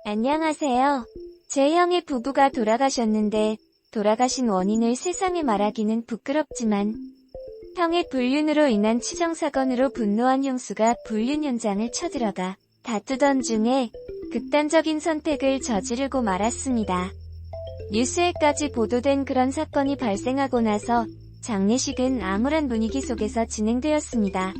안녕하세요. 제 형의 부부가 돌아가셨는데 돌아가신 원인을 세상에 말하기는 부끄럽지만 형의 불륜으로 인한 치정사건으로 분노한 형수가 불륜 현장을 쳐들어가 다투던 중에 극단적인 선택을 저지르고 말았습니다. 뉴스에까지 보도된 그런 사건이 발생하고 나서 장례식은 암울한 분위기 속에서 진행되었습니다.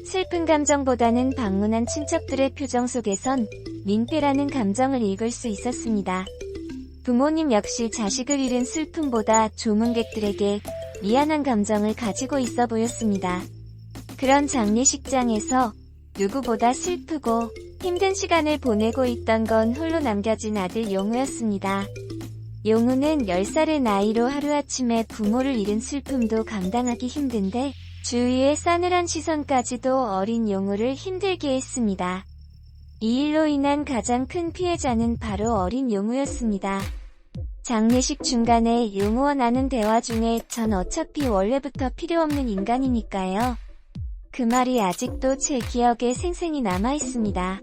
슬픈 감정보다는 방문한 친척들의 표정 속에선 민폐라는 감정을 읽을 수 있었습니다. 부모님 역시 자식을 잃은 슬픔보다 조문객들에게 미안한 감정을 가지고 있어 보였습니다. 그런 장례식장에서 누구보다 슬프고 힘든 시간을 보내고 있던 건 홀로 남겨진 아들 용우였습니다. 용우는 10살의 나이로 하루아침에 부모를 잃은 슬픔도 감당하기 힘든데 주위의 싸늘한 시선까지도 어린 용우를 힘들게 했습니다. 이 일로 인한 가장 큰 피해자는 바로 어린 용우였습니다. 장례식 중간에 용우와 나눈 대화 중에 전 어차피 원래부터 필요 없는 인간이니까요. 그 말이 아직도 제 기억에 생생히 남아있습니다.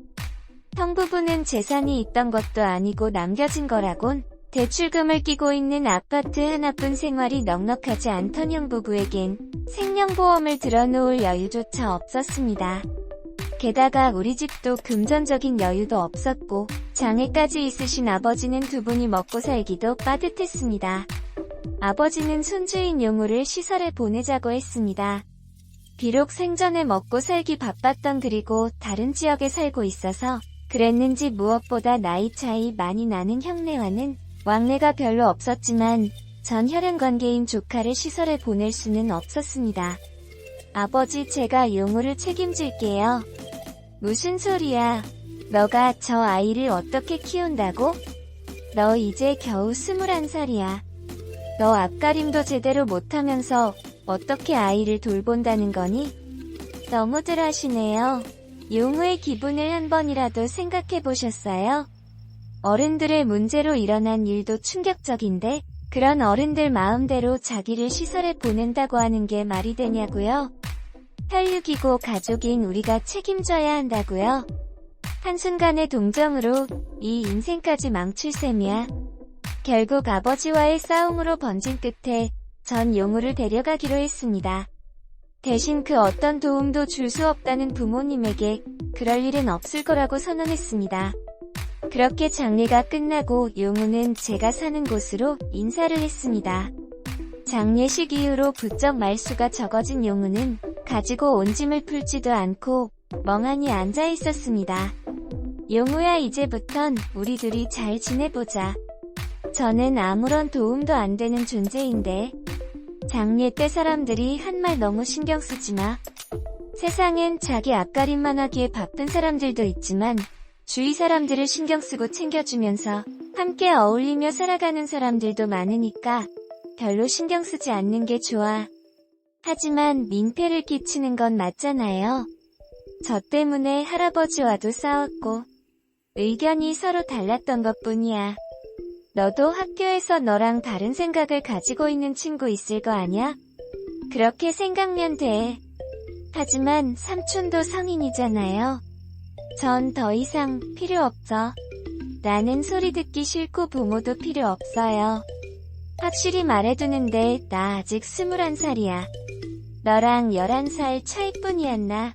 형 부부는 재산이 있던 것도 아니고 남겨진 거라곤 대출금을 끼고 있는 아파트 하나뿐 생활이 넉넉하지 않던 형 부부에겐 생명보험을 들어놓을 여유조차 없었습니다. 게다가 우리 집도 금전적인 여유도 없었고 장애까지 있으신 아버지는 두 분이 먹고 살기도 빠듯했습니다. 아버지는 손주인 용우를 시설에 보내자고 했습니다. 비록 생전에 먹고 살기 바빴던 그리고 다른 지역에 살고 있어서 그랬는지 무엇보다 나이 차이 많이 나는 형네와는 왕래가 별로 없었지만 전 혈연관계인 조카를 시설에 보낼 수는 없었습니다. 아버지, 제가 용우를 책임질게요. 무슨 소리야? 너가 저 아이를 어떻게 키운다고? 너 이제 겨우 21살이야. 너 앞가림도 제대로 못하면서 어떻게 아이를 돌본다는 거니? 너무들 하시네요. 용우의 기분을 한 번이라도 생각해 보셨어요? 어른들의 문제로 일어난 일도 충격적인데 그런 어른들 마음대로 자기를 시설에 보낸다고 하는 게 말이 되냐고요? 혈육이고 가족인 우리가 책임져야 한다고요? 한순간의 동정으로 이 인생까지 망칠 셈이야. 결국 아버지와의 싸움으로 번진 끝에 전 용우를 데려가기로 했습니다. 대신 그 어떤 도움도 줄 수 없다는 부모님에게 그럴 일은 없을 거라고 선언했습니다. 그렇게 장례가 끝나고 용우는 제가 사는 곳으로 인사를 했습니다. 장례식 이후로 부쩍 말수가 적어진 용우는 가지고 온 짐을 풀지도 않고 멍하니 앉아 있었습니다. 용우야, 이제부턴 우리 둘이 잘 지내보자. 저는 아무런 도움도 안 되는 존재인데 장례 때 사람들이 한 말 너무 신경 쓰지 마. 세상엔 자기 앞가림만 하기에 바쁜 사람들도 있지만 주위 사람들을 신경 쓰고 챙겨주면서 함께 어울리며 살아가는 사람들도 많으니까 별로 신경 쓰지 않는 게 좋아. 하지만 민폐를 끼치는 건 맞잖아요. 저 때문에 할아버지와도 싸웠고 의견이 서로 달랐던 것뿐이야. 너도 학교에서 너랑 다른 생각을 가지고 있는 친구 있을 거 아냐? 그렇게 생각면 돼. 하지만 삼촌도 성인이잖아요. 전 더 이상 필요 없죠. 나는 소리 듣기 싫고 부모도 필요 없어요. 확실히 말해두는데 나 아직 21살이야. 너랑 11살 차이뿐이었나?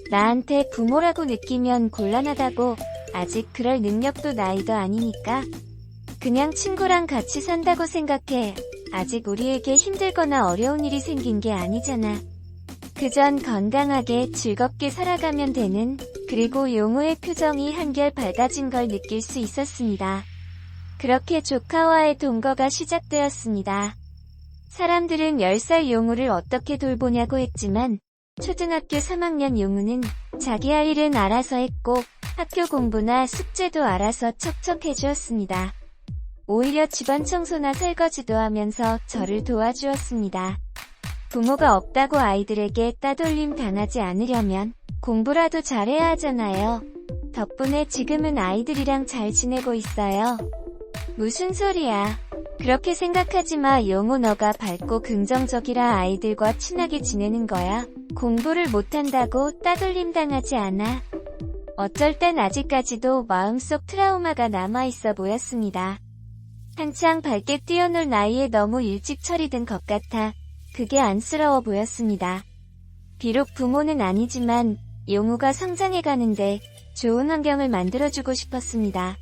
나한테 부모라고 느끼면 곤란하다고. 아직 그럴 능력도 나이도 아니니까. 그냥 친구랑 같이 산다고 생각해. 아직 우리에게 힘들거나 어려운 일이 생긴 게 아니잖아. 그전 건강하게 즐겁게 살아가면 되는. 그리고 용우의 표정이 한결 밝아진 걸 느낄 수 있었습니다. 그렇게 조카와의 동거가 시작되었습니다. 사람들은 10살 용우를 어떻게 돌보냐고 했지만 초등학교 3학년 용우는 자기 할 일은 알아서 했고 학교 공부나 숙제도 알아서 척척 해주었습니다. 오히려 집안 청소나 설거지도 하면서 저를 도와주었습니다. 부모가 없다고 아이들에게 따돌림 당하지 않으려면 공부라도 잘해야 하잖아요. 덕분에 지금은 아이들이랑 잘 지내고 있어요. 무슨 소리야. 그렇게 생각하지 마. 용우, 너가 밝고 긍정적이라 아이들과 친하게 지내는 거야. 공부를 못한다고 따돌림 당하지 않아. 어쩔 땐 아직까지도 마음속 트라우마가 남아있어 보였습니다. 한창 밝게 뛰어놀 나이에 너무 일찍 처리된 것 같아 그게 안쓰러워 보였습니다. 비록 부모는 아니지만 용우가 성장해가는데 좋은 환경을 만들어주고 싶었습니다.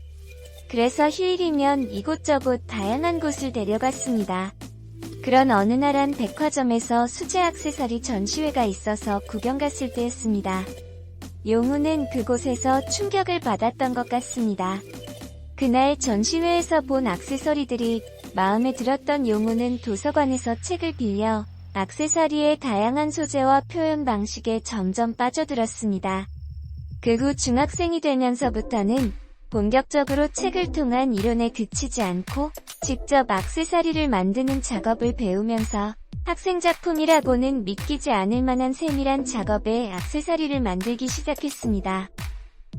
그래서 휴일이면 이곳저곳 다양한 곳을 데려갔습니다. 그런 어느 날 한 백화점에서 수제 액세서리 전시회가 있어서 구경 갔을 때였습니다. 용우는 그곳에서 충격을 받았던 것 같습니다. 그날 전시회에서 본 액세서리들이 마음에 들었던 용우는 도서관에서 책을 빌려 액세서리의 다양한 소재와 표현 방식에 점점 빠져들었습니다. 그 후 중학생이 되면서부터는 본격적으로 책을 통한 이론에 그치지 않고 직접 액세서리를 만드는 작업을 배우면서 학생작품이라고는 믿기지 않을 만한 세밀한 작업에 액세서리를 만들기 시작했습니다.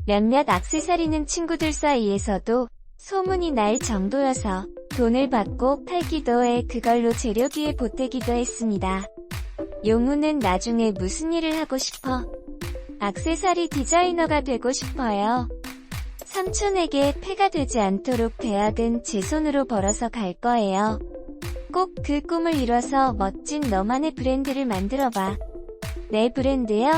몇몇 액세서리는 친구들 사이에서도 소문이 날 정도여서 돈을 받고 팔기도 해 그걸로 재료비에 보태기도 했습니다. 용우는 나중에 무슨 일을 하고 싶어? 액세서리 디자이너가 되고 싶어요. 삼촌에게 폐가 되지 않도록 대학은 제 손으로 벌어서 갈 거예요. 꼭 그 꿈을 이뤄서 멋진 너만의 브랜드를 만들어봐. 내 브랜드요?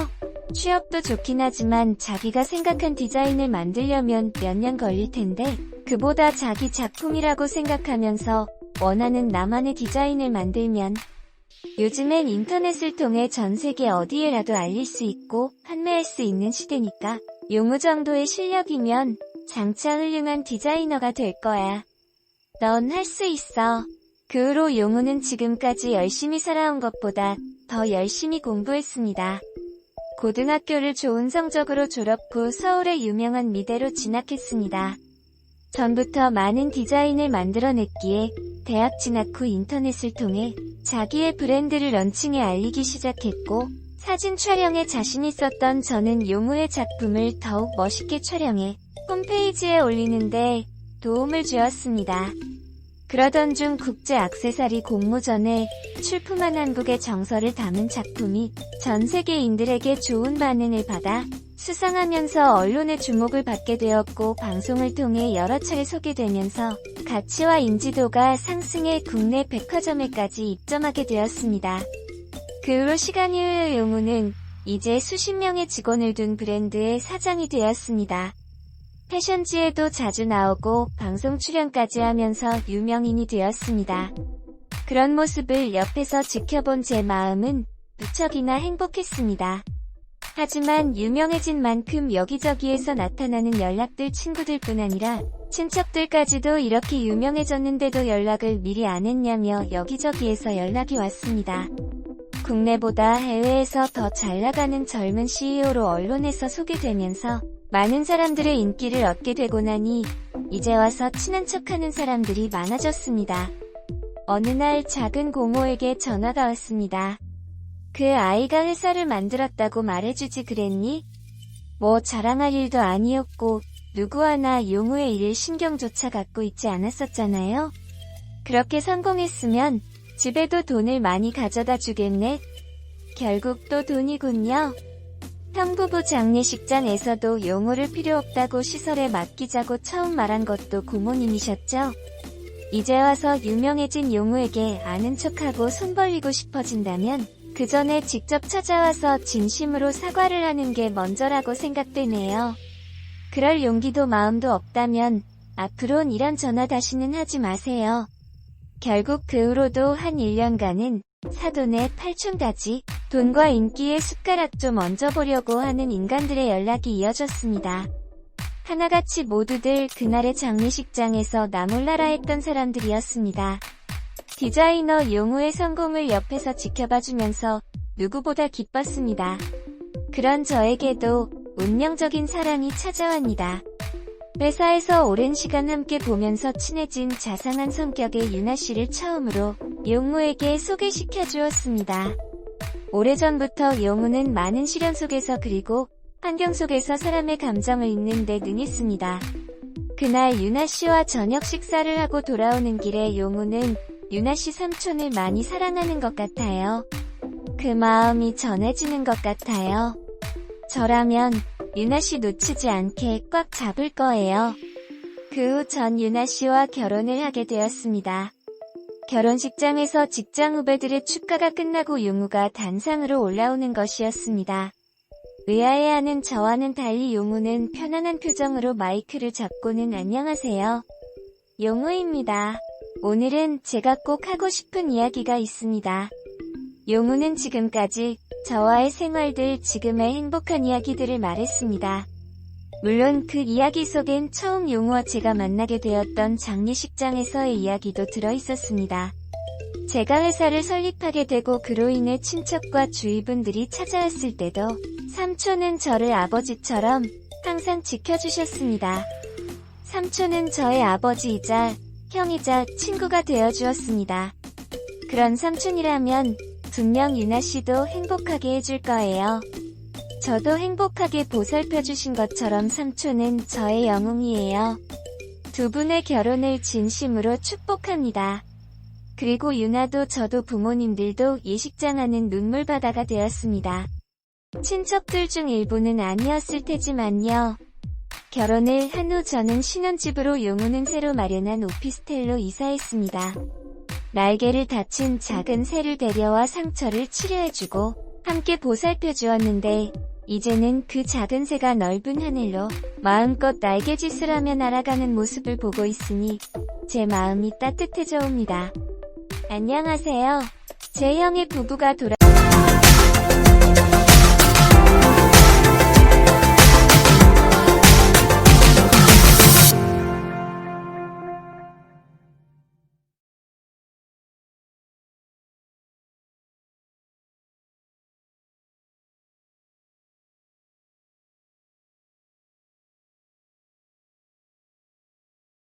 취업도 좋긴 하지만 자기가 생각한 디자인을 만들려면 몇 년 걸릴 텐데 그보다 자기 작품이라고 생각하면서 원하는 나만의 디자인을 만들면 요즘엔 인터넷을 통해 전 세계 어디에라도 알릴 수 있고 판매할 수 있는 시대니까 용우 정도의 실력이면 장차 훌륭한 디자이너가 될 거야. 넌 할 수 있어. 그 후로 용우는 지금까지 열심히 살아온 것보다 더 열심히 공부했습니다. 고등학교를 좋은 성적으로 졸업 후 서울의 유명한 미대로 진학했습니다. 전부터 많은 디자인을 만들어냈기에 대학 진학 후 인터넷을 통해 자기의 브랜드를 런칭해 알리기 시작했고 사진 촬영에 자신 있었던 저는 용우의 작품을 더욱 멋있게 촬영해 홈페이지에 올리는데 도움을 주었습니다. 그러던 중 국제 액세서리 공모전에 출품한 한국의 정서를 담은 작품이 전 세계인들에게 좋은 반응을 받아 수상하면서 언론의 주목을 받게 되었고 방송을 통해 여러 차례 소개되면서 가치와 인지도가 상승해 국내 백화점에까지 입점하게 되었습니다. 그 후로 시간이 흐르 용우는 이제 수십 명의 직원을 둔 브랜드의 사장이 되었습니다. 패션지에도 자주 나오고 방송 출연까지 하면서 유명인이 되었습니다. 그런 모습을 옆에서 지켜본 제 마음은 무척이나 행복했습니다. 하지만 유명해진 만큼 여기저기에서 나타나는 연락들 친구들뿐 아니라 친척들까지도 이렇게 유명해졌는데도 연락을 미리 안 했냐며 여기저기에서 연락이 왔습니다. 국내보다 해외에서 더 잘나가는 젊은 CEO로 언론에서 소개되면서 많은 사람들의 인기를 얻게 되고 나니 이제 와서 친한 척하는 사람들이 많아졌습니다. 어느 날 작은 고모에게 전화가 왔습니다. 그 아이가 회사를 만들었다고 말해주지 그랬니? 뭐 자랑할 일도 아니었고 누구 하나 용우의 일 신경조차 갖고 있지 않았었잖아요. 그렇게 성공했으면 집에도 돈을 많이 가져다 주겠네. 결국 또 돈이군요. 형부부 장례식장에서도 용우를 필요 없다고 시설에 맡기자고 처음 말한 것도 고모님이셨죠? 이제 와서 유명해진 용우에게 아는 척하고 손 벌리고 싶어진다면 그 전에 직접 찾아와서 진심으로 사과를 하는 게 먼저라고 생각되네요. 그럴 용기도 마음도 없다면 앞으론 이런 전화 다시는 하지 마세요. 결국 그 후로도 한 1년간은 사돈의 팔촌까지 돈과 인기의 숟가락 좀 얹어보려고 하는 인간들의 연락이 이어졌습니다. 하나같이 모두들 그날의 장례식장에서 나 몰라라 했던 사람들이었습니다. 디자이너 용우의 성공을 옆에서 지켜봐주면서 누구보다 기뻤습니다. 그런 저에게도 운명적인 사랑이 찾아왔니다. 회사에서 오랜 시간 함께 보면서 친해진 자상한 성격의 유나씨를 처음으로 용우에게 소개시켜 주었습니다. 오래전부터 용우는 많은 시련 속에서 그리고 환경 속에서 사람의 감정을 읽는 데 능했습니다. 그날 유나씨와 저녁 식사를 하고 돌아오는 길에 용우는 유나씨 삼촌을 많이 사랑하는 것 같아요. 그 마음이 전해지는 것 같아요. 저라면 유나씨 놓치지 않게 꽉 잡을 거예요. 그 후 전 유나씨와 결혼을 하게 되었습니다. 결혼식장에서 직장 후배들의 축가가 끝나고 용우가 단상으로 올라오는 것이었습니다. 의아해하는 저와는 달리 용우는 편안한 표정으로 마이크를 잡고는 안녕하세요. 용우입니다. 오늘은 제가 꼭 하고 싶은 이야기가 있습니다. 용우는 지금까지 저와의 생활들, 지금의 행복한 이야기들을 말했습니다. 물론 그 이야기 속엔 처음 용우와 제가 만나게 되었던 장례식장에서의 이야기도 들어있었습니다. 제가 회사를 설립하게 되고 그로 인해 친척과 주위 분들이 찾아왔을 때도 삼촌은 저를 아버지처럼 항상 지켜주셨습니다. 삼촌은 저의 아버지이자 형이자 친구가 되어주었습니다. 그런 삼촌이라면 분명 유나씨도 행복하게 해줄 거예요. 저도 행복하게 보살펴주신 것처럼 삼촌은 저의 영웅이에요. 두 분의 결혼을 진심으로 축복합니다. 그리고 유나도 저도 부모님들도 예식장하는 눈물바다가 되었습니다. 친척들 중 일부는 아니었을 테지만요. 결혼을 한 후 저는 신혼집으로 용우는 새로 마련한 오피스텔로 이사했습니다. 날개를 다친 작은 새를 배려와 상처를 치료해주고 함께 보살펴주었는데 이제는 그 작은 새가 넓은 하늘로 마음껏 날개짓을 하며 날아가는 모습을 보고 있으니 제 마음이 따뜻해져 옵니다. 안녕하세요. 제 형의 부부가